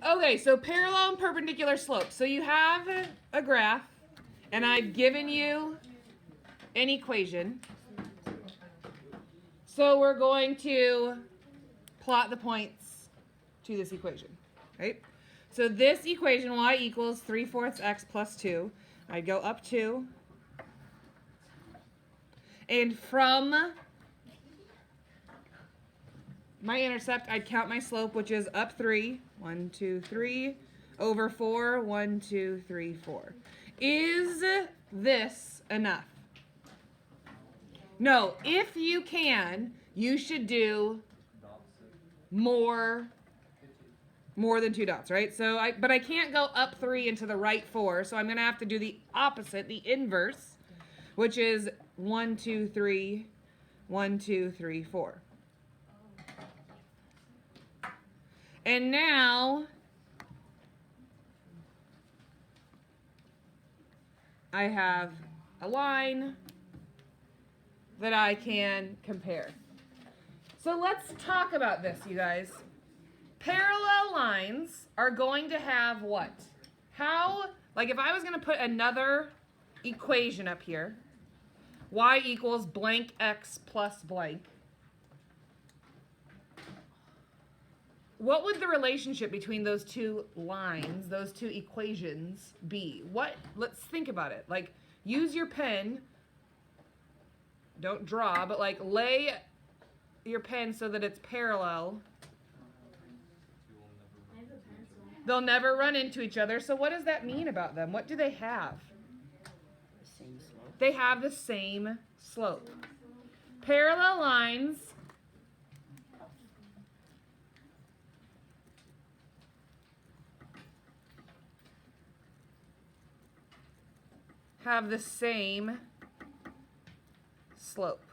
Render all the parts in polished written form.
Okay, so parallel and perpendicular slope. So you have a graph, and I've given you an equation. So we're going to plot the points to this equation, right? So this equation, y equals 3/4 x plus 2. I'd go up 2. And from my intercept, I'd count my slope, which is up 3. 1, 2, 3. Over 4. 1, 2, 3, 4. Is this enough? No. If you can, you should do more than 2 dots, right? But I can't go up 3 into the right 4, so I'm going to have to do the opposite, the inverse, which is 1, 2, 3, 1, 2, 3, 4. And now I have a line that I can compare. So let's talk about this, you guys. Parallel lines are going to have what? Like if I was going to put another equation up here, y equals blank x plus blank, what would the relationship between those two lines, those two equations be? Let's think about it. Like, use your pen. Don't draw, but like lay your pen so that it's parallel. They'll never run into each other. So what does that mean about them? What do they have? The same slope. They have the same slope. Parallel lines have the same slope.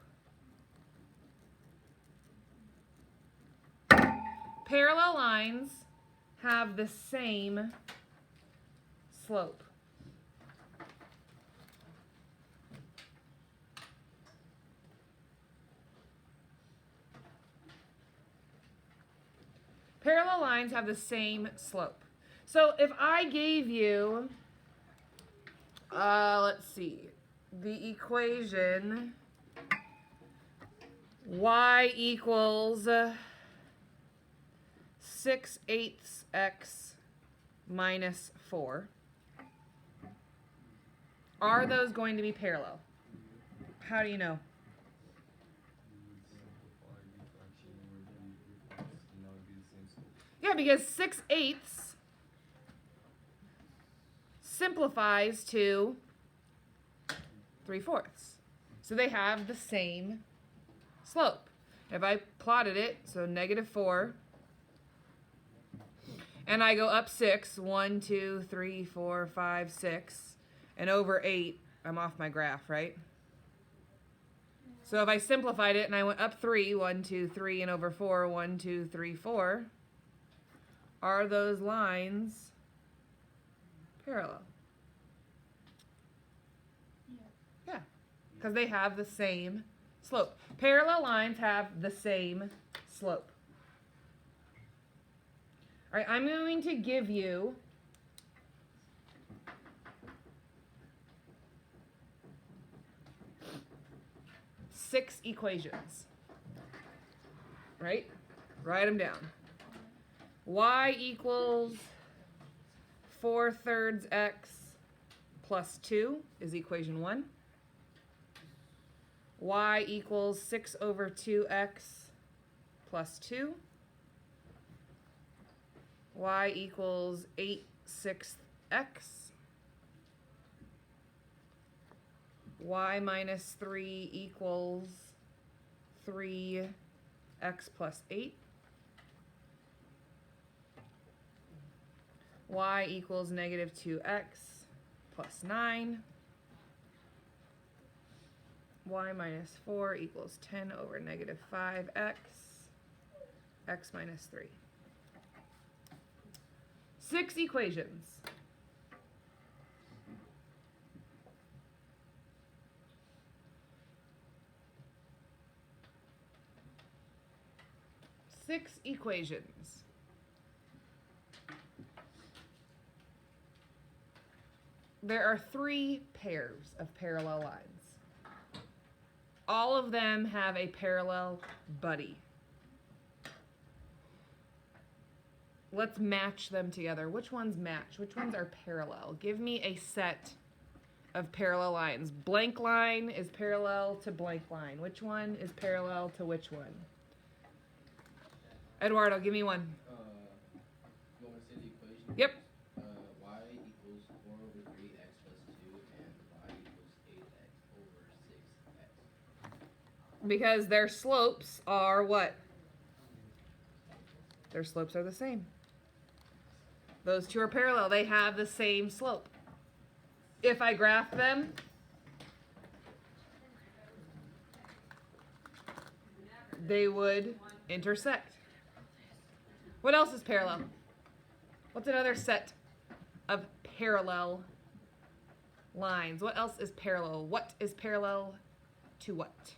Parallel lines have the same slope. Parallel lines have the same slope. So if I gave you, let's see, the equation y equals 6/8 x minus 4. Are those going to be parallel? How do you know? Yeah, because 6/8 simplifies to 3/4. So they have the same slope. If I plotted it, so -4, and I go up 6, 1, 2, 3, 4, 5, 6, and over 8, I'm off my graph, right? So if I simplified it and I went up 3, 1, 2, 3, and over 4, 1, 2, 3, 4, are those lines parallel? Yeah, because they have the same slope. Parallel lines have the same slope. All right, I'm going to give you six equations, right? Write them down. Y equals 4/3 x plus 2 is equation 1. Y equals 6/2x plus 2. Y equals 8/6 x. Y minus 3 equals 3x plus 8. Y equals -2x plus 9. Y minus 4 equals 10/-5x, x minus 3. 6 equations. Six equations. there are 3 pairs of parallel lines. All of them have a parallel buddy. Let's match them together. Which ones match? Which ones are parallel? Give me a set of parallel lines. Blank line is parallel to blank line. Which one is parallel to which one? Eduardo, give me one. You want to say the equation? Yep. Y equals 4 over 3x plus 2 and y equals 8x over 6x. Because their slopes are what? Their slopes are the same. Those two are parallel. They have the same slope. If I graph them, they would intersect. What else is parallel? What's another set of parallel lines? What else is parallel? What is parallel to what?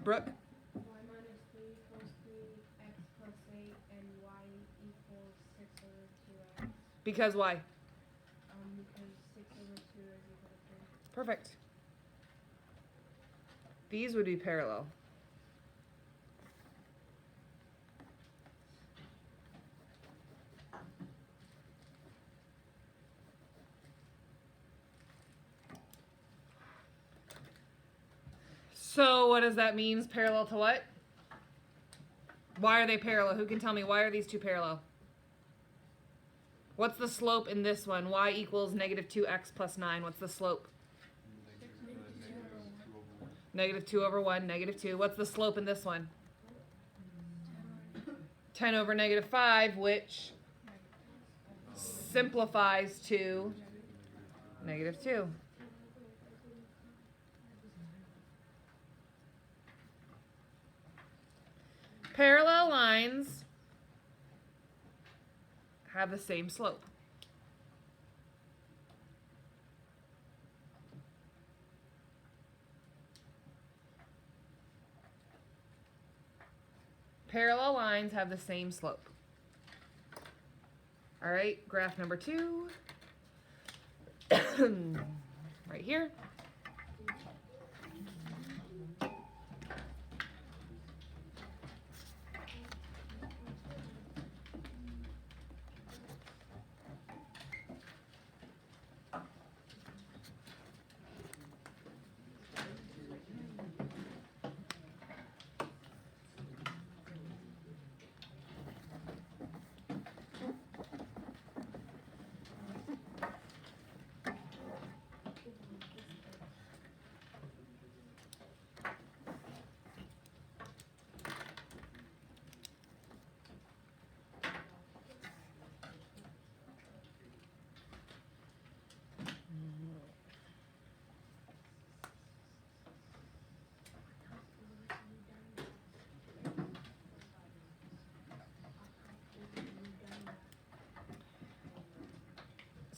Brooke? Y minus 3 equals 3x plus 8 and y equals 6 over 2x. Because why? Because 6 over 2 is equal to 3. Perfect. These would be parallel. So what does that mean? Parallel to what? Why are they parallel? Who can tell me why are these two parallel? What's the slope in this one? Y equals negative 2x plus 9. What's the slope? Negative 2 over 1, negative 2. What's the slope in this one? 10 over negative 5, which simplifies to negative 2. Parallel lines have the same slope. Parallel lines have the same slope. All right, graph number 2. Right here.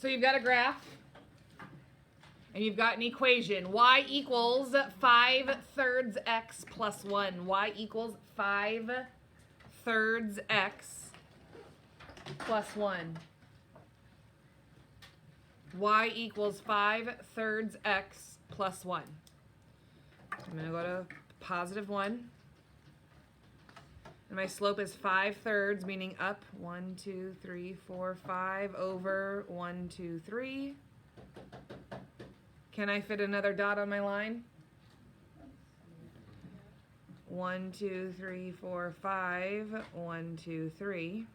So you've got a graph, and you've got an equation. Y equals 5/3 x plus 1. Y equals 5/3 x plus 1. Y equals 5/3 x plus 1. I'm going to go to positive 1. And my slope is 5/3, meaning up 1, 2, 3, 4, 5 over 1, 2, 3. Can I fit another dot on my line? 1, 2, 3, 4, 5. 1, 2, 3.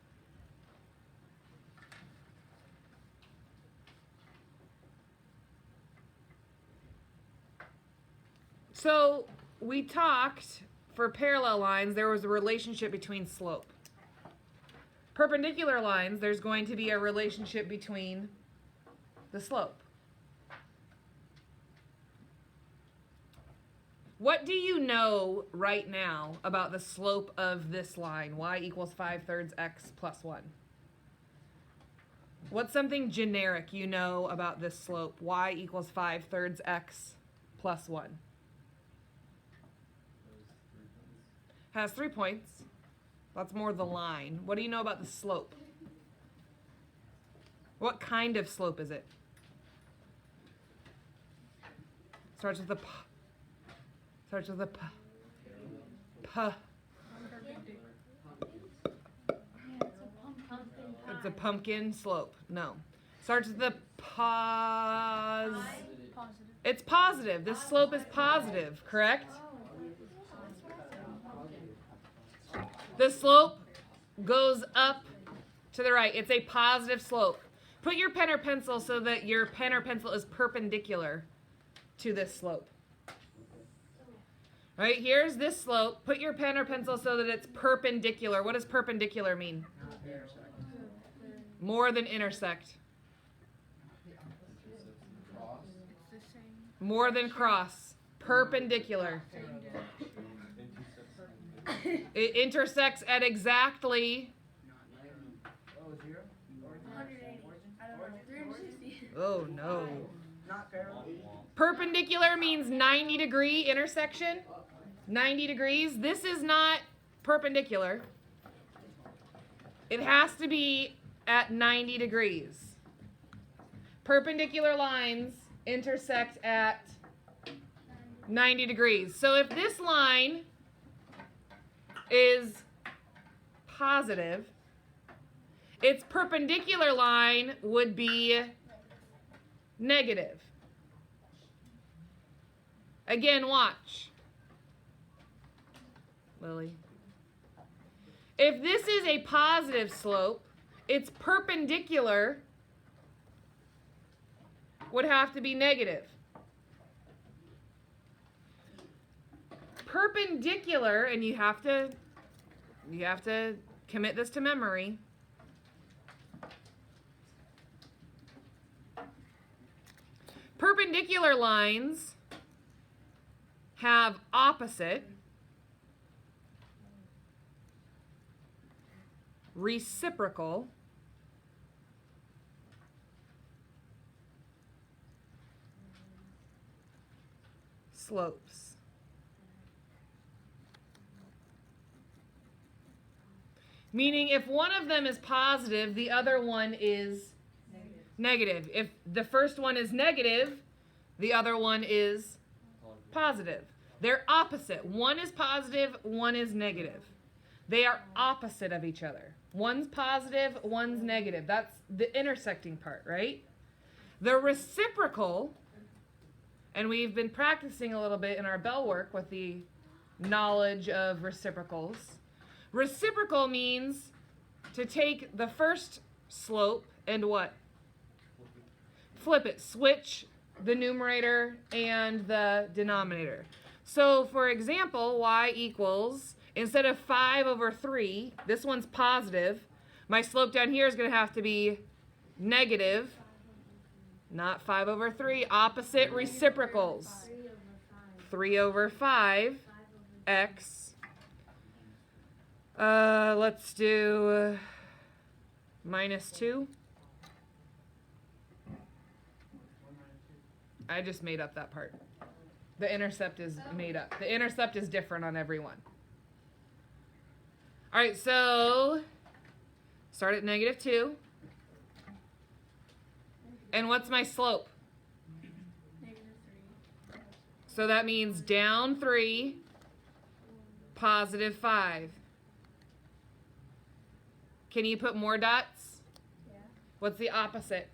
So we talked. For parallel lines, there was a relationship between slope. Perpendicular lines, there's going to be a relationship between the slope. What do you know right now about the slope of this line? Y equals 5/3 x plus 1. What's something generic you know about this slope? Y equals 5/3 x plus 1. Has 3 points. That's more the line. What do you know about the slope? What kind of slope is it? Starts with a p. Starts with a p. P. It's a pumpkin slope. No. Starts with a pos. It's positive. This slope is positive, correct? The slope goes up to the right. It's a positive slope. Put your pen or pencil so that your pen or pencil is perpendicular to this slope. All right, here's this slope. Put your pen or pencil so that it's perpendicular. What does perpendicular mean? More than intersect. More than cross. Perpendicular. It intersects at exactly. Oh no. Perpendicular means 90-degree intersection. 90 degrees. This is not perpendicular. It has to be at 90 degrees. Perpendicular lines intersect at 90 degrees. So if this line is positive, its perpendicular line would be negative. Again, watch. Lily. If this is a positive slope, its perpendicular would have to be negative. Perpendicular, and you have to commit this to memory. Perpendicular lines have opposite, reciprocal, slopes. Meaning if one of them is positive, the other one is negative. If the first one is negative, the other one is positive. They're opposite. One is positive, one is negative. They are opposite of each other. One's positive, one's negative. That's the intersecting part, right? The reciprocal, and we've been practicing a little bit in our bell work with the knowledge of reciprocals. Reciprocal means to take the first slope and what? Flip it. Switch the numerator and the denominator. So, for example, y equals, instead of 5 over 3, this one's positive. My slope down here is going to have to be negative, not 5 over 3. Opposite reciprocals. 3 over 5, x. Let's do minus 2. I just made up that part. The intercept is made up. The intercept is different on every one. All right, so start at negative 2. And what's my slope? So that means down 3, positive 5. Can you put more dots? Yeah. What's the opposite?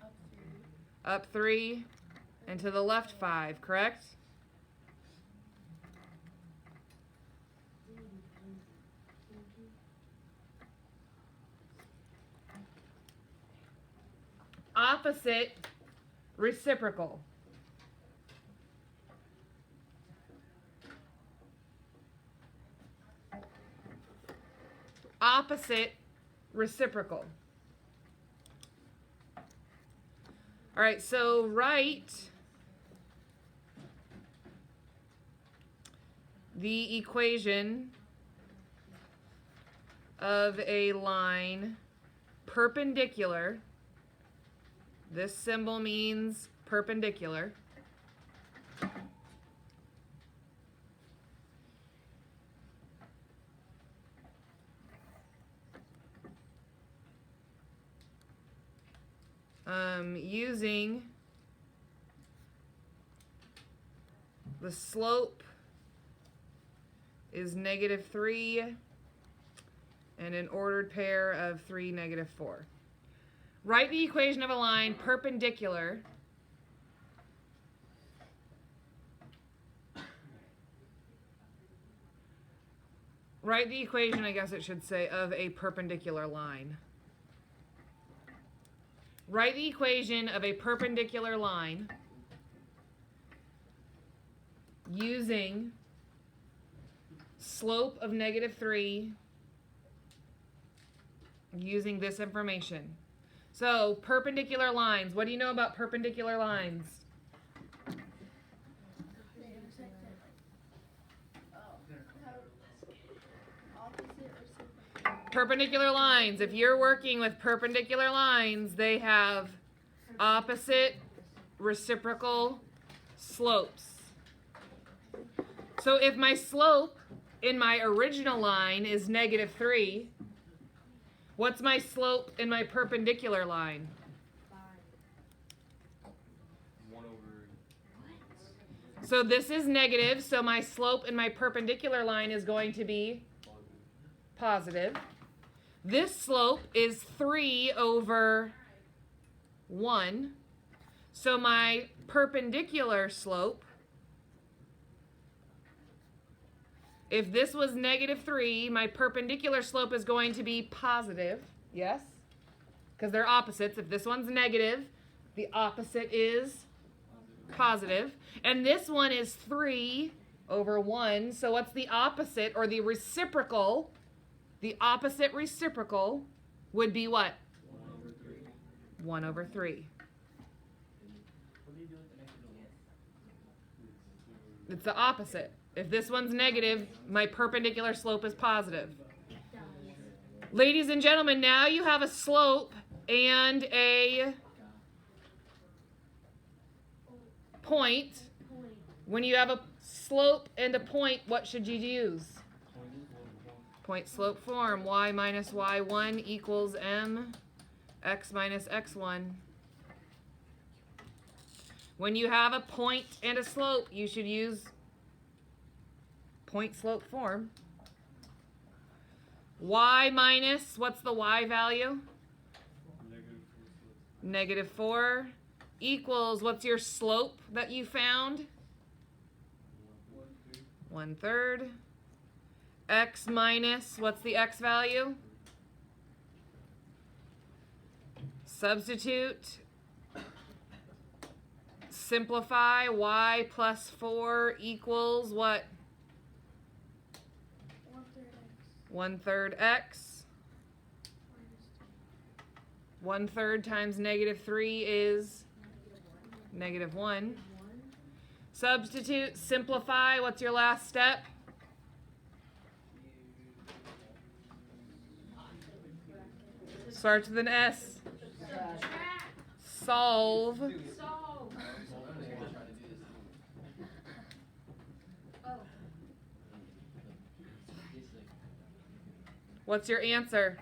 Up 3. Up 3 and to the left 5, correct? Opposite reciprocal. Opposite reciprocal. All right, so write the equation of a line perpendicular. This symbol means perpendicular. using the slope is -3 and an ordered pair of 3, -4. Write the equation of a line perpendicular write the equation, I guess it should say, of a perpendicular line. Write the equation of a perpendicular line using slope of -3 using this information. So, perpendicular lines. What do you know about perpendicular lines? Perpendicular lines. If you're working with perpendicular lines, they have opposite reciprocal slopes. So if my slope in my original line is -3, what's my slope in my perpendicular line? 1 over. So this is negative, so my slope in my perpendicular line is going to be positive. This slope is 3 over 1. So my perpendicular slope, if this was -3, my perpendicular slope is going to be positive. Yes? Because they're opposites. If this one's negative, the opposite is positive. And this one is 3 over 1. So what's the opposite or the reciprocal? The opposite reciprocal would be what? 1 over 3. 1 over 3. What do you do with the next one? It's the opposite. If this one's negative, my perpendicular slope is positive. Ladies and gentlemen, now you have a slope and a point. When you have a slope and a point, what should you use? Point slope form. Y minus y1 equals m x minus x1. When you have a point and a slope, you should use point slope form. Y minus, what's the y value? -4 equals, what's your slope that you found? 1/3. X minus, what's the x value? Substitute. Simplify. Y plus 4 equals what? 1/3 x. 1/3 times -3 is -1. Substitute. Simplify. What's your last step? Starts with an S. Solve. Solve. What's your answer?